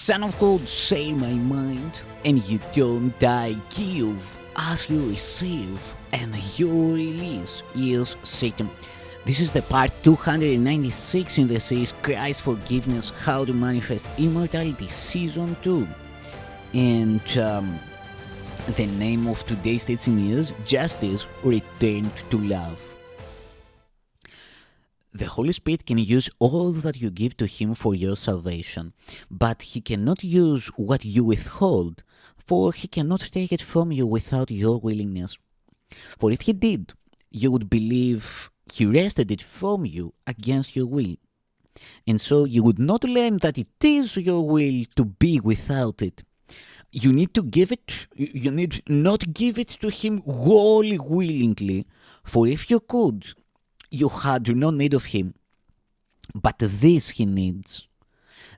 Son of God, say my mind, and you don't die, give as you receive, and your release is Satan. This is the part 296 in the series Christ's Forgiveness, How to Manifest Immortality, Season 2. And the name of today's teaching is Justice Returned to Love. The Holy Spirit can use all that you give to Him for your salvation, but He cannot use what you withhold, for He cannot take it from you without your willingness. For if He did, you would believe He wrested it from you against your will, and so you would not learn that it is your will to be without it. You need to give it, you need not give it to Him wholly willingly, for if you could, you had no need of Him. But this He needs,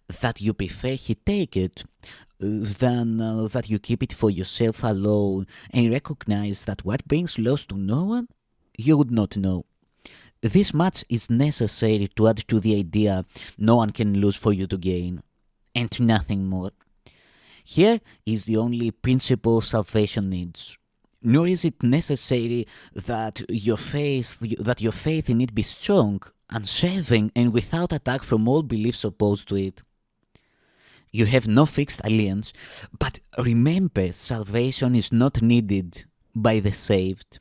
that you prefer He take it, than that you keep it for yourself alone, and recognize that what brings loss to no one, you would not know. This much is necessary to add to the idea no one can lose for you to gain, and nothing more. Here is the only principle salvation needs. Nor is it necessary that your faith in it be strong, unswerving, and without attack from all beliefs opposed to it. You have no fixed allegiance, but remember, salvation is not needed by the saved.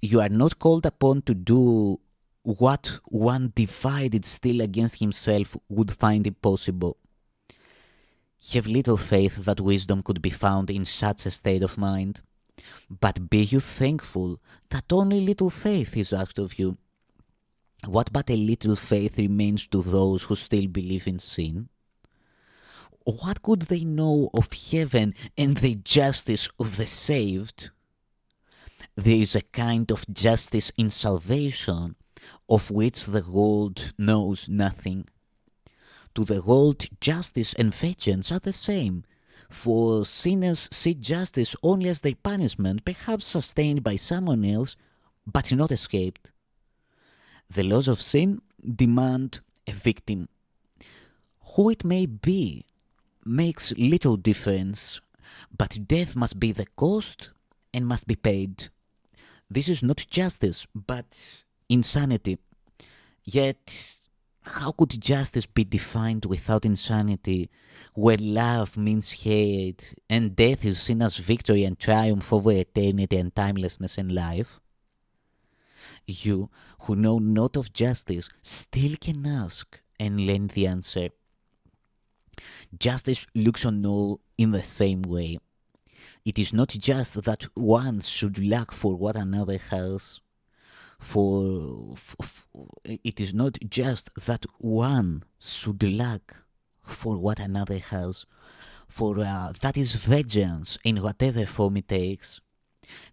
You are not called upon to do what one divided still against himself would find impossible. Have little faith that wisdom could be found in such a state of mind. But be you thankful that only little faith is asked of you. What but a little faith remains to those who still believe in sin? What could they know of heaven and the justice of the saved? There is a kind of justice in salvation of which the world knows nothing. To the world, justice and vengeance are the same. For sinners seek justice only as their punishment, perhaps sustained by someone else, but not escaped. The laws of sin demand a victim. Who it may be makes little difference, but death must be the cost and must be paid. This is not justice, but insanity. Yet, how could justice be defined without insanity, where love means hate, and death is seen as victory and triumph over eternity and timelessness and life? You, who know not of justice, still can ask and learn the answer. Justice looks on all in the same way. It is not just that one should lack for what another has. It is not just that one should lack for what another has, for that is vengeance in whatever form it takes.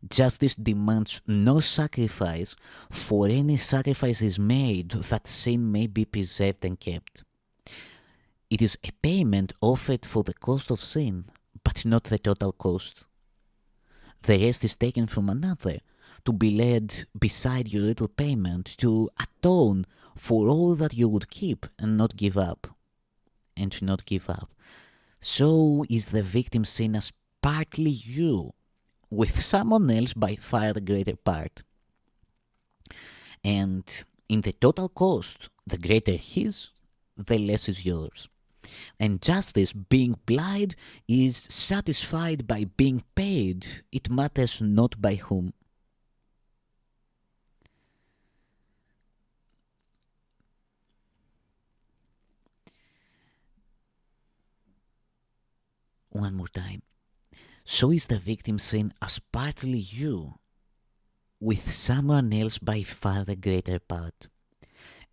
Justice demands no sacrifice, for any sacrifice is made that sin may be preserved and kept. It is a payment offered for the cost of sin, but not the total cost. The rest is taken from another, to be laid beside your little payment, to atone for all that you would keep and not give up. And not give up. So is the victim seen as partly you, with someone else by far the greater part. And in the total cost, the greater his, the less is yours. And justice, being blind, is satisfied by being paid. It matters not by whom. One more time. So is the victim seen as partly you, with someone else by far the greater part.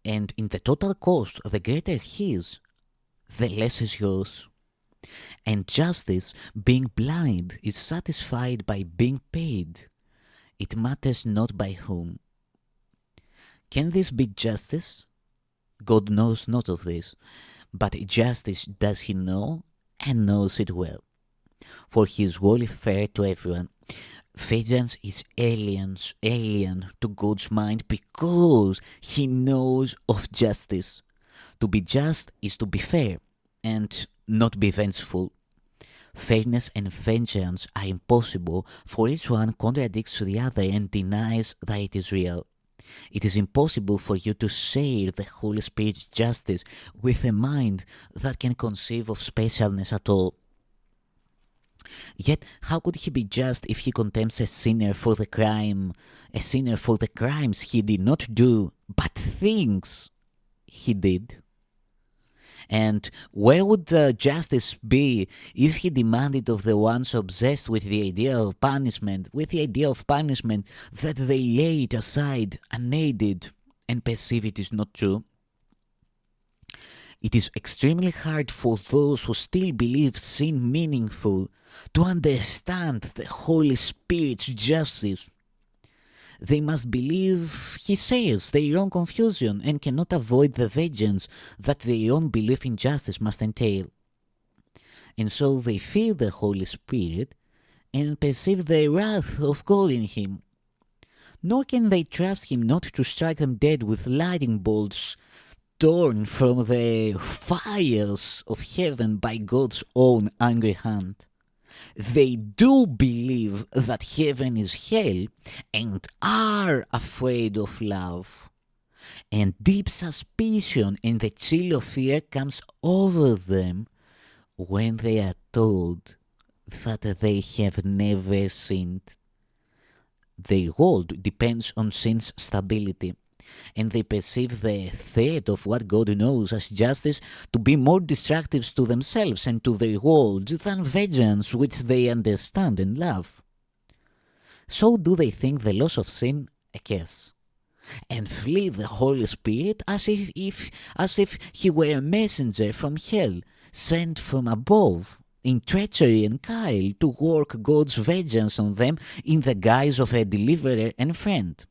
And in the total cost, the greater his, the less is yours. And justice, being blind, is satisfied by being paid. It matters not by whom. Can this be justice? God knows not of this, but justice does He know, and knows it well. For He is wholly fair to everyone. Vengeance is alien to God's mind because He knows of justice. To be just is to be fair, and not be vengeful. Fairness and vengeance are impossible, for each one contradicts the other and denies that it is real. It is impossible for you to share the Holy Spirit's justice with a mind that can conceive of specialness at all. Yet, how could he be just if he condemns a sinner for the crimes he did not do, but thinks he did? And where would the justice be if he demanded of the ones obsessed with the idea of punishment, that they lay it aside unaided and perceive it is not true? It is extremely hard for those who still believe sin meaningful to understand the Holy Spirit's justice. They must believe, he says, their own confusion and cannot avoid the vengeance that their own belief in justice must entail. And so they fear the Holy Spirit and perceive the wrath of God in him. Nor can they trust him not to strike them dead with lightning bolts torn from the fires of heaven by God's own angry hand. They do believe that heaven is hell and are afraid of love. And deep suspicion and the chill of fear comes over them when they are told that they have never sinned. Their world depends on sin's stability, and they perceive the threat of what God knows as justice to be more destructive to themselves and to their world than vengeance which they understand and love. So do they think the loss of sin a curse, and flee the Holy Spirit as if he were a messenger from hell, sent from above, in treachery and guile, to work God's vengeance on them in the guise of a deliverer and friend.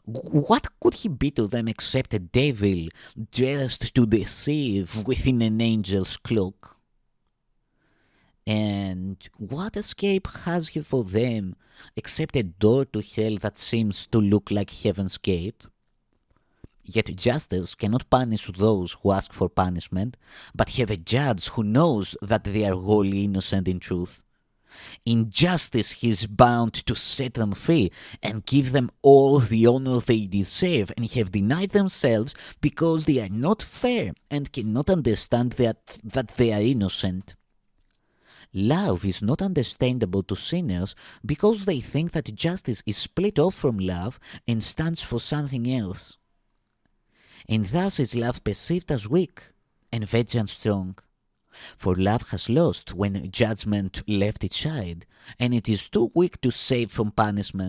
What could he be to them except a devil dressed to deceive within an angel's cloak? And what escape has he for them except a door to hell that seems to look like heaven's gate? Yet justice cannot punish those who ask for punishment, but have a judge who knows that they are wholly innocent in truth. In justice he is bound to set them free and give them all the honor they deserve and have denied themselves because they are not fair and cannot understand that they are innocent. Love is not understandable to sinners because they think that justice is split off from love and stands for something else. And thus is love perceived as weak and vengeance strong. For love has lost when judgment left its side, and it is too weak to save from punishment,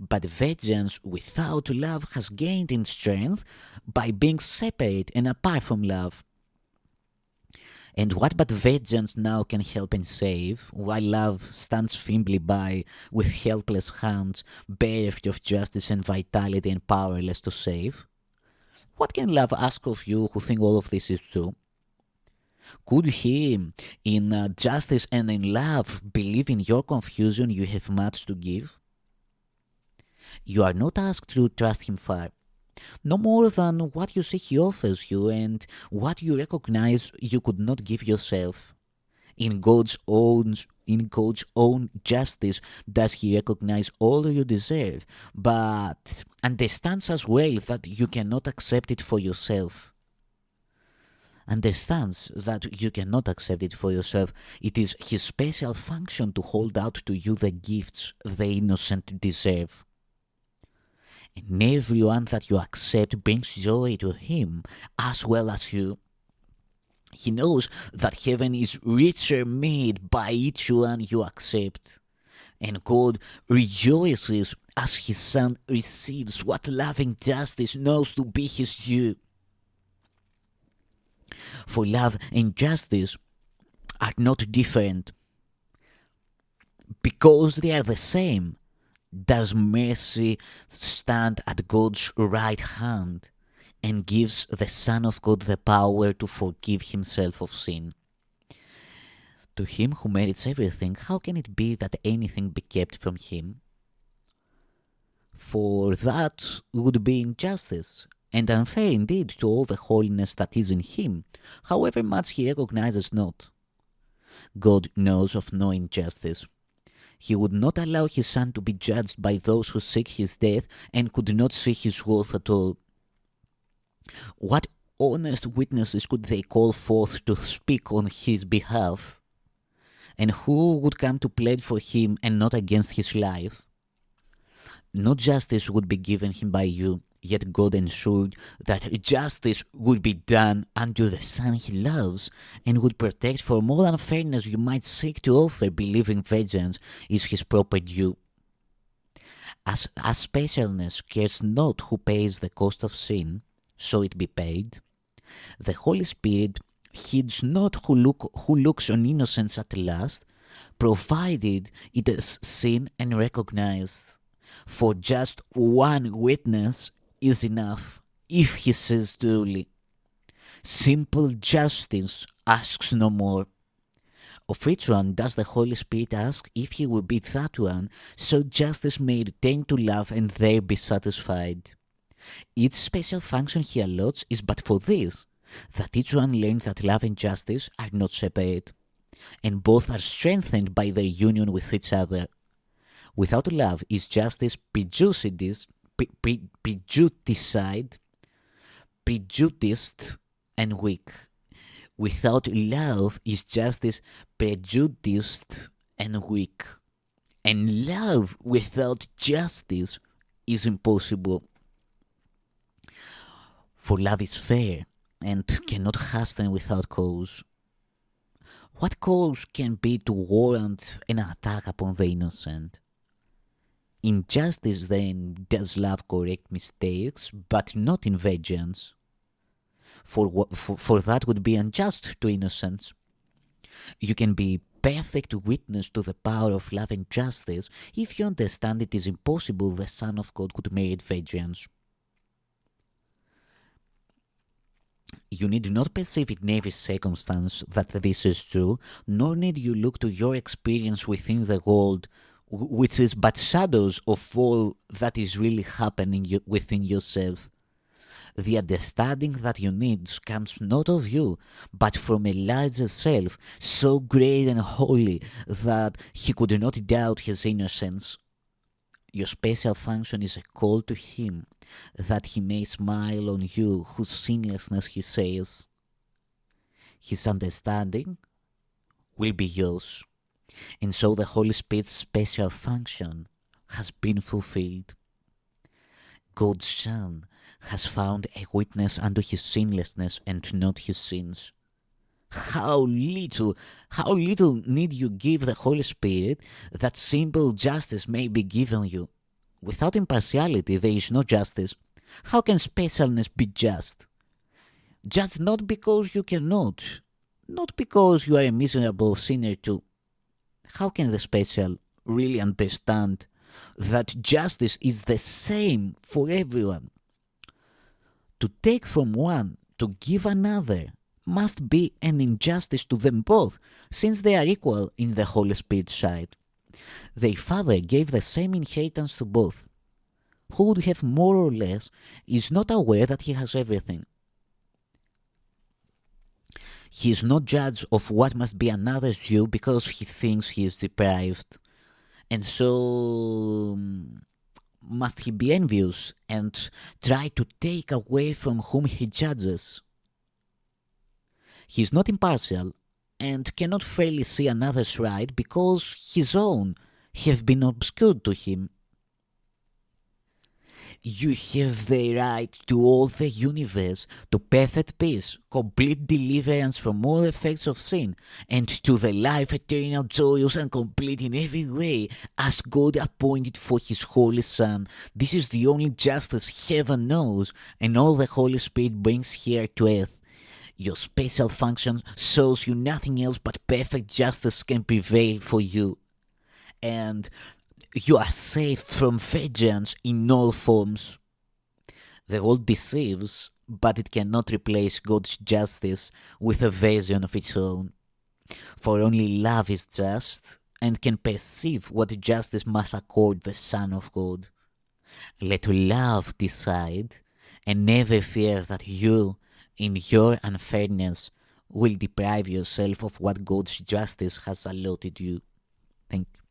but vengeance without love has gained in strength by being separate and apart from love. And what but vengeance now can help and save, while love stands feebly by with helpless hands, bereft of justice and vitality and powerless to save? What can love ask of you who think all of this is true? Could he, in justice and in love, believe in your confusion you have much to give? You are not asked to trust him far, no more than what you see he offers you and what you recognize you could not give yourself. In God's own justice does he recognize all you deserve, but understands as well that you cannot accept it for yourself. It is his special function to hold out to you the gifts the innocent deserve. And everyone that you accept brings joy to him as well as you. He knows that heaven is richer made by each one you accept. And God rejoices as his son receives what loving justice knows to be his due. For love and justice are not different. Because they are the same, does mercy stand at God's right hand and gives the Son of God the power to forgive himself of sin. To him who merits everything, how can it be that anything be kept from him? For that would be injustice, and unfair indeed to all the holiness that is in him, however much he recognizes not. God knows of no injustice. He would not allow his son to be judged by those who seek his death and could not see his worth at all. What honest witnesses could they call forth to speak on his behalf? And who would come to plead for him and not against his life? No justice would be given him by you, yet God ensured that justice would be done unto the Son he loves, and would protect from all unfairness you might seek to offer, believing vengeance is his proper due. As specialness cares not who pays the cost of sin, so it be paid, the Holy Spirit heeds not who looks on innocence at last, provided it is seen and recognized. For just one witness is enough, if he says truly. Simple justice asks no more. Of each one does the Holy Spirit ask if he will be that one, so justice may return to love and there be satisfied. Each special function he allots is but for this, that each one learn that love and justice are not separate, and both are strengthened by their union with each other. Without love is justice prejudiced, and weak. Without love is justice prejudiced and weak. And love without justice is impossible. For love is fair and cannot hasten without cause. What cause can be to warrant an attack upon the innocent? In justice, then, does love correct mistakes, but not in vengeance. For that would be unjust to innocence. You can be perfect witness to the power of love and justice if you understand it is impossible the Son of God could merit vengeance. You need not perceive in every circumstance that this is true, nor need you look to your experience within the world, which is but shadows of all that is really happening within yourself. The understanding that you need comes not of you, but from a larger self, so great and holy that he could not doubt his innocence. Your special function is a call to him, that he may smile on you whose sinlessness he says. His understanding will be yours. And so the Holy Spirit's special function has been fulfilled. God's Son has found a witness unto his sinlessness and not his sins. How little need you give the Holy Spirit that simple justice may be given you? Without impartiality there is no justice. How can specialness be just? Judge not because you cannot, not because you are a miserable sinner too. How can the special really understand that justice is the same for everyone? To take from one to give another must be an injustice to them both, since they are equal in the Holy Spirit's sight. Their Father gave the same inheritance to both. Who would have more or less is not aware that he has everything. He is not judge of what must be another's due because he thinks he is deprived. And so must he be envious and try to take away from whom he judges. He is not impartial and cannot fairly see another's right because his own have been obscured to him. You have the right to all the universe, to perfect peace, complete deliverance from all effects of sin, and to the life eternal, joyous and complete in every way, as God appointed for his Holy Son. This is the only justice heaven knows, and all the Holy Spirit brings here to earth. Your special function shows you nothing else but perfect justice can prevail for you. And you are safe from vengeance in all forms. The world deceives, but it cannot replace God's justice with a version of its own. For only love is just, and can perceive what justice must accord the Son of God. Let love decide, and never fear that you, in your unfairness, will deprive yourself of what God's justice has allotted you. Thank you.